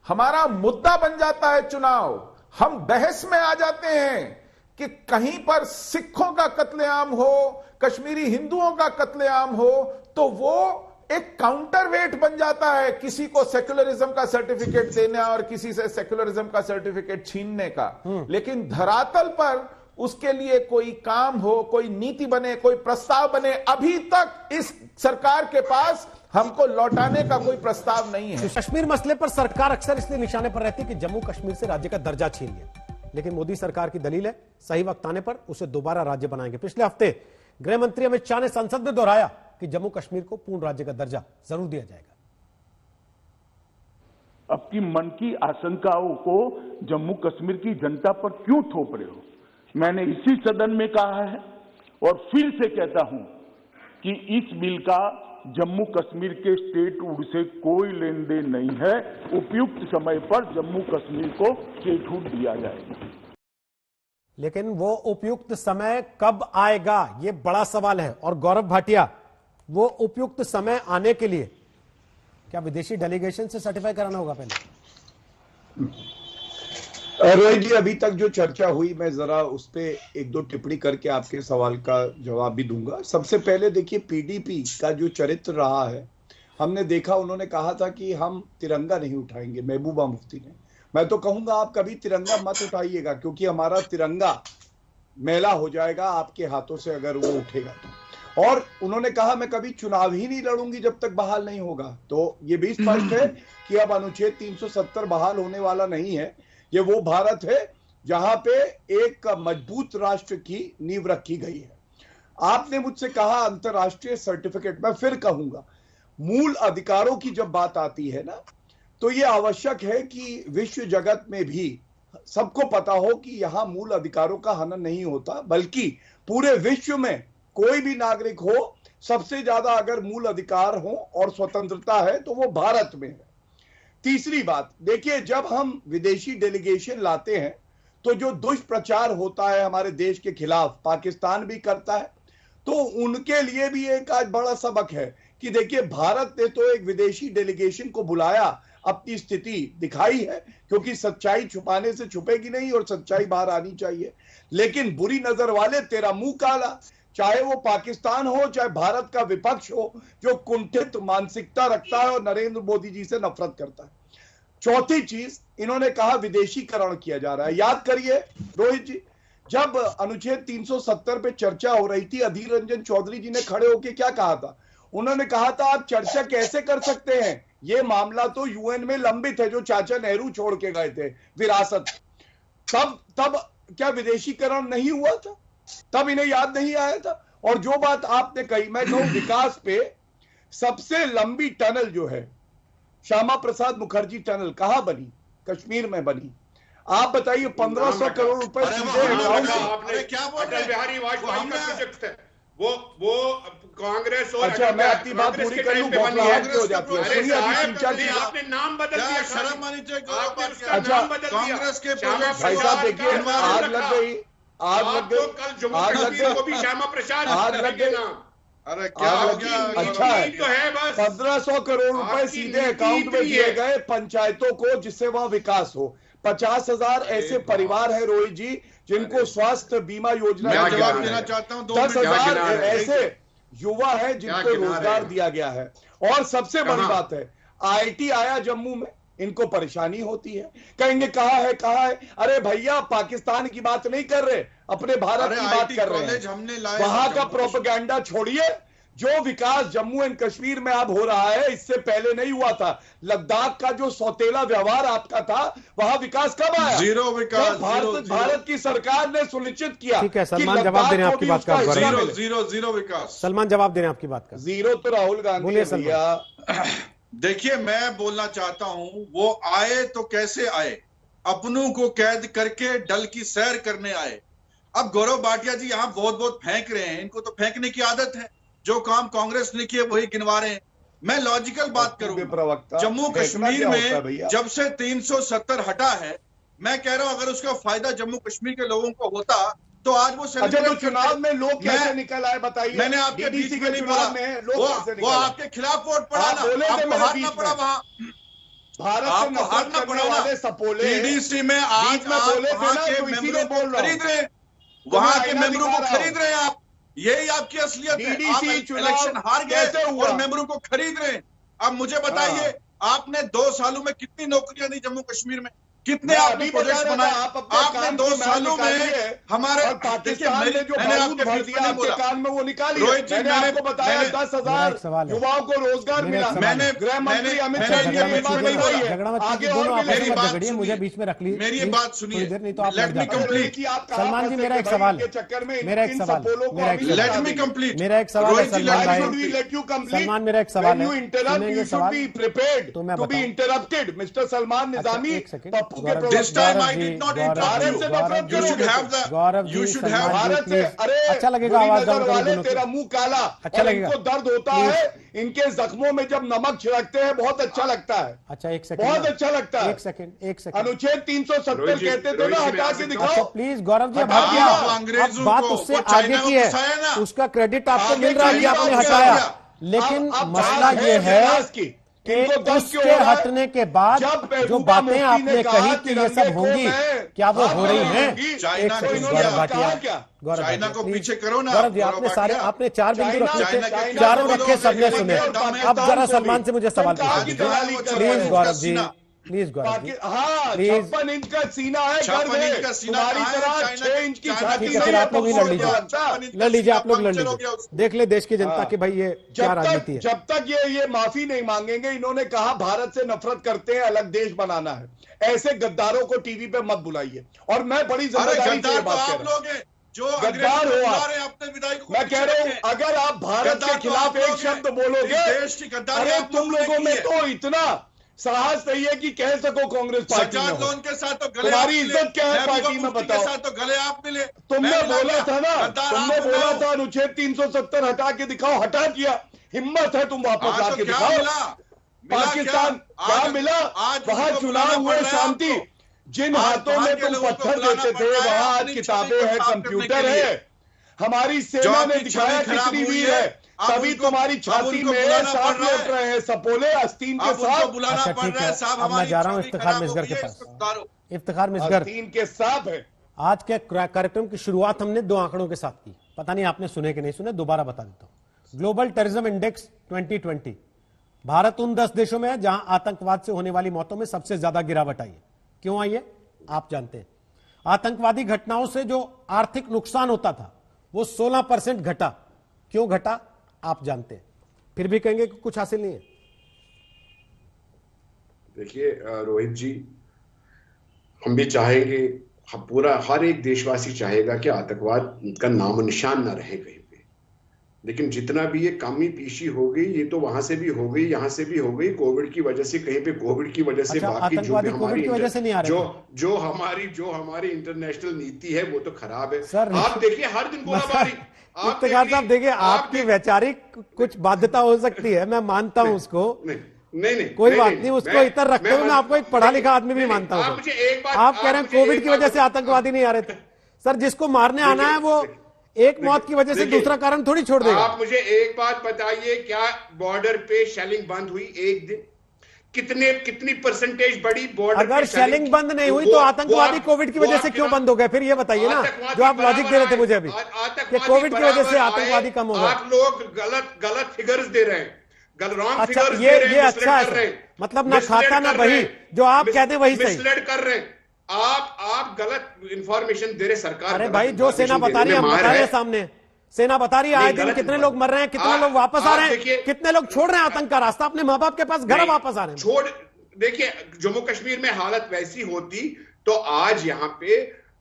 हमारा मुद्दा बन जाता है चुनाव। हम बहस में आ जाते हैं कि कहीं पर सिखों का कत्लेआम हो, कश्मीरी हिंदुओं का कत्लेआम हो, तो वो एक काउंटरवेट बन जाता है किसी को सेक्युलरिज्म का सर्टिफिकेट देना और किसी से सेक्युलरिज्म का सर्टिफिकेट छीनने का। लेकिन धरातल पर उसके लिए कोई काम हो, कोई नीति बने, कोई प्रस्ताव बने, अभी तक इस सरकार के पास हमको लौटाने का कोई प्रस्ताव नहीं है। कश्मीर मसले पर सरकार अक्सर इसलिए निशाने पर रहती है कि जम्मू कश्मीर से राज्य का दर्जा छीन लिया, लेकिन मोदी सरकार की दलील है सही वक्त आने पर उसे दोबारा राज्य बनाएंगे। पिछले हफ्ते गृह मंत्री अमित शाह ने संसद में दोहराया कि जम्मू कश्मीर को पूर्ण राज्य का दर्जा जरूर दिया जाएगा। आपकी मन की आशंकाओं को जम्मू कश्मीर की जनता पर क्यों थोप रहे हो? मैंने इसी सदन में कहा है और फिर से कहता हूं कि इस बिल का जम्मू कश्मीर के स्टेटहुड से कोई लेन देन नहीं है। उपयुक्त समय पर जम्मू कश्मीर को स्टेटहुड दिया जाएगा। लेकिन वो उपयुक्त समय कब आएगा, ये बड़ा सवाल है। और गौरव भाटिया, वो उपयुक्त समय आने के लिए क्या विदेशी डेलीगेशन से सर्टिफाई कराना होगा पहले? रोहित जी, अभी तक जो चर्चा हुई, मैं जरा उस पर एक दो टिप्पणी करके आपके सवाल का जवाब भी दूंगा। सबसे पहले देखिए, पीडीपी का जो चरित्र रहा है, हमने देखा उन्होंने कहा था कि हम तिरंगा नहीं उठाएंगे, महबूबा मुफ्ती ने। मैं तो कहूंगा आप कभी तिरंगा मत उठाइएगा, क्योंकि हमारा तिरंगा मैला हो जाएगा आपके हाथों से अगर वो उठेगा तो। और उन्होंने कहा मैं कभी चुनाव ही नहीं लड़ूंगी जब तक बहाल नहीं होगा। तो ये भी स्पष्ट है कि अब अनुच्छेद 370 बहाल होने वाला नहीं है। ये वो भारत है जहां पे एक मजबूत राष्ट्र की नींव रखी गई है। आपने मुझसे कहा अंतरराष्ट्रीय सर्टिफिकेट, मैं फिर कहूंगा मूल अधिकारों की जब बात आती है ना, तो ये आवश्यक है कि विश्व जगत में भी सबको पता हो कि यहां मूल अधिकारों का हनन नहीं होता, बल्कि पूरे विश्व में कोई भी नागरिक हो, सबसे ज्यादा अगर मूल अधिकार हो और स्वतंत्रता है तो वो भारत में है। तीसरी बात देखिए, जब हम विदेशी डेलीगेशन लाते हैं तो जो दुष्प्रचार होता है हमारे देश के खिलाफ, पाकिस्तान भी करता है, तो उनके लिए भी एक आज बड़ा सबक है कि देखिए भारत ने तो एक विदेशी डेलीगेशन को बुलाया, अपनी स्थिति दिखाई है, क्योंकि सच्चाई छुपाने से छुपेगी नहीं और सच्चाई बाहर आनी चाहिए। लेकिन बुरी नजर वाले तेरा मुंह काला, चाहे वो पाकिस्तान हो चाहे भारत का विपक्ष हो, जो कुंठित मानसिकता रखता है और नरेंद्र मोदी जी से नफरत करता है। चौथी चीज, इन्होंने कहा विदेशीकरण किया जा रहा है। याद करिए रोहित जी, जब अनुच्छेद 370 पे चर्चा हो रही थी, अधीर रंजन चौधरी जी ने खड़े होकर क्या कहा था? उन्होंने कहा था आप चर्चा कैसे कर सकते हैं, ये मामला तो यूएन में लंबित है, जो चाचा नेहरू छोड़ के गए थे विरासत। तब क्या विदेशीकरण नहीं हुआ था? तब इन्हें याद नहीं आया था? और जो बात आपने कही, मैं कहूं विकास पे सबसे लंबी टनल जो है श्यामा प्रसाद मुखर्जी टनल कहां बनी? कश्मीर में बनी। आप बताइए 1500 करोड़ रुपए सीधे अकाउंट आपने क्या बोल अटल बिहारी वाजपेयी का प्रोजेक्ट है वो कांग्रेस और अच्छा, मैं आपकी बात पूरी कर लूं, बहुत लाभ हो जाती है। सुनिए, आपने नाम बदल दिया, शर्म आनी चाहिए। अच्छा, कांग्रेस के भाई साहब देखिए, आग लग गई, आग लग गई, कल जम्मू कश्मीर को भी श्यामा प्रसाद आग लग गई। अरे क्या हो गया? अच्छा है, तो है बस 1500 करोड़ रुपए सीधे अकाउंट में दिए गए पंचायतों को, जिससे वहां विकास हो। 50,000 ऐसे परिवार है रोहित जी जिनको स्वास्थ्य बीमा योजना मैं जवाब देना चाहता हूं। 10,000 ऐसे युवा है जिनको रोजगार दिया गया है। और सबसे बड़ी बात है, आईटी आया जम्मू में, इनको परेशानी होती है, कहेंगे कहाँ है। अरे भैया, पाकिस्तान की बात नहीं कर रहे, अपने भारत की बात कर रहे हैं। वहां का प्रोपेगेंडा छोड़िए। जो विकास जम्मू एंड कश्मीर में अब हो रहा है, इससे पहले नहीं हुआ था। लद्दाख का जो सौतेला व्यवहार आपका था, वहां विकास कब आया? जीरो विकास। भारत की सरकार ने सुनिश्चित किया। ठीक है, सलमान जवाब देने आपकी बात का। जीरो विकास। सलमान जवाब देने आपकी बात का। जीरो तो राहुल गांधी भैया। देखिए, मैं बोलना चाहता हूं, वो आए तो कैसे आए? अपनों को कैद करके डल की सैर करने आए। अब गौरव भाटिया जी यहां बहुत फेंक रहे हैं, इनको तो फेंकने की आदत है। जो काम कांग्रेस ने किए वही गिनवा रहे हैं। मैं लॉजिकल बात करूं, जम्मू कश्मीर में जब से 370 हटा है, मैं कह रहा हूं अगर उसका फायदा जम्मू कश्मीर के लोगों को होता तो आज वो तो चुनाव में लोग कैसे निकल आए बताइए। मैंने आपके बीच में नहीं बोला, वो आपके खिलाफ वोट पड़ा ना, आपको हारना पड़ा वहां, भारत से नफरत करने वाले सपोले टीडीसी में आज वहां के मेंबरों को खरीद रहे, वहां के मेंबरों को खरीद रहे हैं आप, यही आपकी असलियत है। आप इलेक्शन हार गए और मेंबरों को खरीद रहे हैं। अब मुझे बताइए, आपने 2 सालों में कितनी नौकरियां दी जम्मू कश्मीर में, कितने आपने प्रोजेक्ट बनाए? आपने 2 सालों में हमारे पाकिस्तान में जो बारूद भर दिया आपके कान में वो निकाली। रोहित जी, मैंने आपको बताया 10,000 युवाओं को रोजगार मिला। मैंने गृह मंत्री अमित शाह की बात नहीं हुई है, आगे और मेरी बात मुझे बीच में रख ली, मेरी बात सुनिए, नहीं तो आप लेट मी कंप्लीट। सलमान जी मेरा एक सवाल है, मेरा एक सवाल लेट मी कंप्लीट, मेरा एक सवाल है सलमान भाई, सलमान मेरा एक सवाल है, सुनेंगे सवाल तो मैं be interrupted mister Salman Nizami. This time I did not interrupt you. You should have the. You should have. Bharat से अरे अच्छा लगेगा आवाज डाउन वाले, तेरा मुंह काला, अच्छा लगेगा, इनको दर्द होता है, इनके जख्मों में जब नमक छिड़कते हैं बहुत अच्छा लगता है। अच्छा एक सेकंड, बहुत अच्छा लगता है। एक सेकंड अनुच्छेद 370 कहते थे ना, हटा के दिखाओ प्लीज। गौरव जी अब बात उससे आगे की है, उसका क्रेडिट आपको मिल रहा है कि आपने हटाया, लेकिन मसला ये है उसके हटने के बाद जो बातें आपने कही कि ये सब होंगी, क्या वो हो रही हैं? चाइना को पीछे करो ना। गौरव जी आपने सारे आपने 4 बिंदु रखे थे, चारों रखे सबने सुने। अब जरा सलमान से मुझे सवाल पूछिए प्लीज गौरव जी, प्लीज गौरव जी। हाँ 56 इंच का सीना है, 56 इंच का सीना, तुम्हारी तरह 6 इंच की छाती। फिर आप लोग भी लड़ लीजिए, आप लोग लड़ लीजिए, देख ले देश की जनता की भाई ये क्या राजनीति है। जब तक ये माफी नहीं मांगेंगे, इन्होंने कहा भारत से नफरत करते हैं, अलग देश बनाना है, ऐसे गद्दारों को टीवी पे मत बुलाइए। और मैं बड़ी जिम्मेदारी से बात कर रहा हूँ, जो गद्दार हो आप, मैं कह रहा हूँ अगर आप भारत के खिलाफ एक शब्द बोलोगे, अरे तुम लोगों में तो इतना साहस नहीं है कि कह सको कांग्रेस पार्टी में हो। के साथ तो गले, तुम्हारी इज्जत क्या है पार्टी में बताओ? साथ तो गले आप मिले, तुमने बोला था ना, तुमने बोला था अनुच्छेद 370 हटा के दिखाओ, हटा दिया। हिम्मत है तुम वापस आके दिखाओ। पाकिस्तान क्या मिला? वहां चुनाव हुए शांति, जिन हाथों में तुम पत्थर देते थे वहां आज किताबें हैं, कंप्यूटर है। हमारी सेना ने दिखाया कितनी वीर है, तभी तुम्हारी छाती में सांप लौट रहे हैं सपोले आस्तीन के साथ। अच्छा ठीक है, अब मैं जा रहा हूँ इफ्तिखार मिसगर के पास। इफ्तिखार मिसगर, आस्तीन के सांप है। आज के कार्यक्रम की शुरुआत हमने 2 आंकड़ों के साथ की, पता नहीं आपने सुने कि नहीं सुने, दोबारा बता देता हूं। ग्लोबल टेररिज्म इंडेक्स 2020, भारत उन 10 देशों में है जहां आतंकवाद से होने वाली मौतों में सबसे ज्यादा गिरावट आई है। क्यों आई है आप जानते हैं? आतंकवादी घटनाओं से जो आर्थिक नुकसान होता था वो 16% घटा। क्यों घटा आप जानते हैं, फिर भी कहेंगे कि कुछ हासिल नहीं है। देखिए रोहित जी, हम भी चाहेंगे, पूरा हर एक देशवासी चाहेगा कि आतंकवाद का नामो निशान ना रहे कहीं पे, लेकिन जितना भी ये कमी पीछी हो गई, ये तो वहां से भी हो गई, यहां से भी हो गई, कोविड की वजह से, कहीं पे कोविड की वजह से। बाकी जो भी हमारी जो हमारी इंटरनेशनल नीति है वो तो खराब है। आप देखिए हर दिन गोलाबारी। इफ्तिखार साहब देखिए, आपकी वैचारिक कुछ बाध्यता हो सकती है, मैं मानता हूं उसको, नहीं कोई बात नहीं, उसको इतर रखते हुए मैं आपको एक पढ़ा लिखा आदमी भी मानता हूं। आप कह रहे हैं कोविड की वजह से आतंकवादी नहीं आ रहे थे। सर जिसको मारने आना है वो एक मौत की वजह से दूसरा कारण थोड़ी छोड़ देगा। आप मुझे एक बात बताइए, क्या बॉर्डर पे शेलिंग बंद हुई एक दिन? कितनी परसेंटेज बढ़ी बॉर्डर? अगर शेलिंग बंद नहीं हुई तो आतंकवादी कोविड की वजह से क्यों बंद हो गए? फिर ये बताइए ना, जो आप लॉजिक दे रहे थे मुझे अभी कि कोविड की वजह से आतंकवादी कम हो गए। आप लोग गलत फिगर्स दे रहे हैं, अच्छा ये अच्छा है, मतलब ना खाता ना वही, जो आप कहते हैं वही सही, मिसलीड कर रहे हैं आप गलत इंफॉर्मेशन दे रहे सरकार। अरे भाई जो सेना बता रही है हम बता रहे हैं सामने, सेना बता रही है आए दिन कितने लोग मर रहे हैं, कितने लोग वापस आ रहे हैं, कितने लोग छोड़ रहे हैं आतंक का रास्ता, अपने माँ बाप के पास घर वापस आ रहे हैं। देखिए जम्मू कश्मीर में हालत वैसी होती तो आज यहाँ पे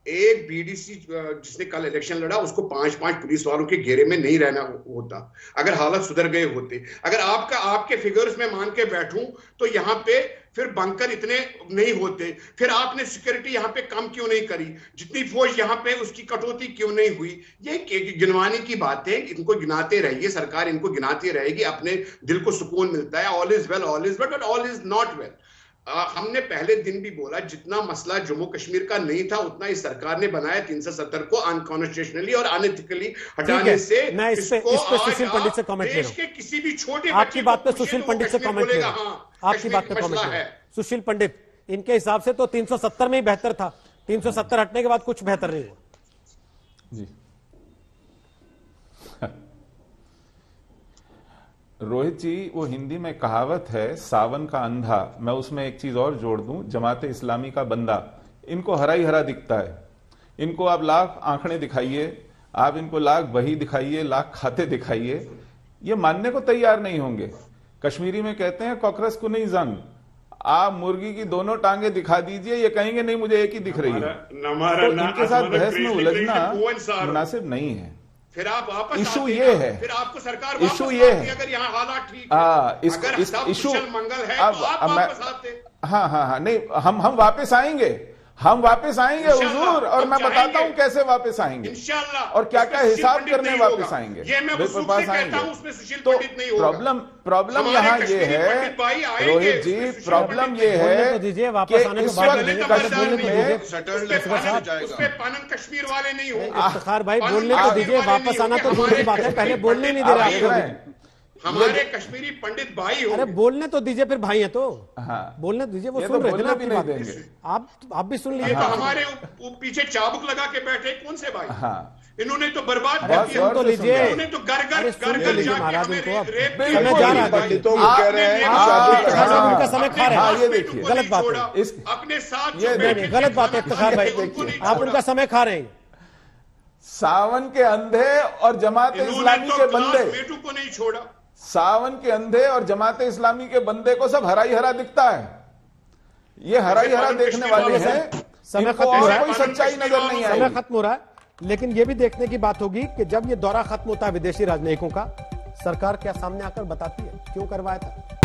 एक बीडीसी जिसने कल इलेक्शन लड़ा उसको 5-5 पुलिस वालों के घेरे में नहीं रहना होता, अगर हालत सुधर गए होते। अगर आपके फिगर्स में मान के बैठूं तो यहाँ पे फिर बंकर इतने नहीं होते, फिर आपने सिक्योरिटी यहां पे कम क्यों नहीं करी, जितनी फौज यहां पे उसकी कटौती क्यों नहीं हुई। ये गिनवाने की बात है, इनको गिनाते रहिए, सरकार इनको गिनाती रहेगी, अपने दिल को सुकून मिलता है। All is well but all is not well. हमने पहले दिन भी बोला जितना मसला जम्मू कश्मीर का नहीं था उतना इस सरकार ने बनाया 370 को अनकॉन्स्टिट्यूशनली और अनएथिकली हटाने से। मैं इस पे सुशील पंडित से कमेंट ले रहा हूं। किसी भी छोटे आपकी बात पे सुशील पंडित से कमेंट ले रहा हूं। आपकी बात पे कमेंट है सुशील पंडित, इनके हिसाब से तो 370 में ही बेहतर था, 370 हटने के बाद कुछ बेहतर नहीं हुआ। जी रोहित जी, वो हिंदी में कहावत है सावन का अंधा, मैं उसमें एक चीज और जोड़ दूं, जमाते इस्लामी का बंदा। इनको हरा ही हरा दिखता है। इनको आप लाख आंकड़े दिखाइए, आप इनको लाख बही दिखाइए, लाख खाते दिखाइए, ये मानने को तैयार नहीं होंगे। कश्मीरी में कहते हैं कॉकरस को नहीं जंग, आप मुर्गी की दोनों टांगे दिखा दीजिए, ये कहेंगे नहीं मुझे एक ही दिख रही है। तो इनके साथ बहस में उलझना मुनासिब नहीं है। फिर आप वापस इशू ये है, फिर आपको सरकार इशू ये है, अगर यहाँ हालात ठीक है, इस इशू मंगल है तो आप वापस आते। हाँ, नहीं, हम वापस आएंगे, हम वापस आएंगे हुजूर, और मैं बताता हूं कैसे वापस आएंगे इंशाल्लाह, और क्या क्या हिसाब करने वापस आएंगे। ये मैं वापस आएंगे। उसमें सुशील तो पंडित नहीं होगा। प्रॉब्लम यहाँ ये है रोहित जी, प्रॉब्लम ये है वापस आने इस वक्त कश्मीर वाले नहीं होंगे। इफ्तिखार भाई बोलने तो दीजिए, वापस आना तो दूर की बात है, पहले बोलने नहीं दे रहे आप। हमारे कश्मीरी पंडित भाई हो। अरे बोलने तो दीजिए, फिर भाई है तो बोलने दीजिए, वो सुन रहे थे ना आपकी बात, आप भी सुन लीजिए। तो हमारे पीछे चाबुक लगा के बैठे कौन से भाई? इन्होंने तो बर्बाद कर दिया। सुन तो लीजिए, इन्होंने तो घर महाराज इनको अब समय जा रहा है, पंडितों को कह रहे हैं उनका समय खा रहे हैं। ये देखिए गलत बात है, अपने साथ नहीं गलत बात है इफ्तिखार भाई, आप उनका समय खा रहे हैं। सावन के अंधे और जमात इस्लामी के बंदे, बेटू को नहीं छोड़ा। सावन के अंधे और जमात इस्लामी के बंदे को सब हरा ही हरा दिखता है। ये हरा ही हरा देखने वाले हैं, समय इनको और कोई सच्चाई नजर नहीं आई। समय खत्म हो रहा है, लेकिन ये भी देखने की बात होगी कि जब ये दौरा खत्म होता है विदेशी राजनयिकों का, सरकार क्या सामने आकर बताती है क्यों करवाया था।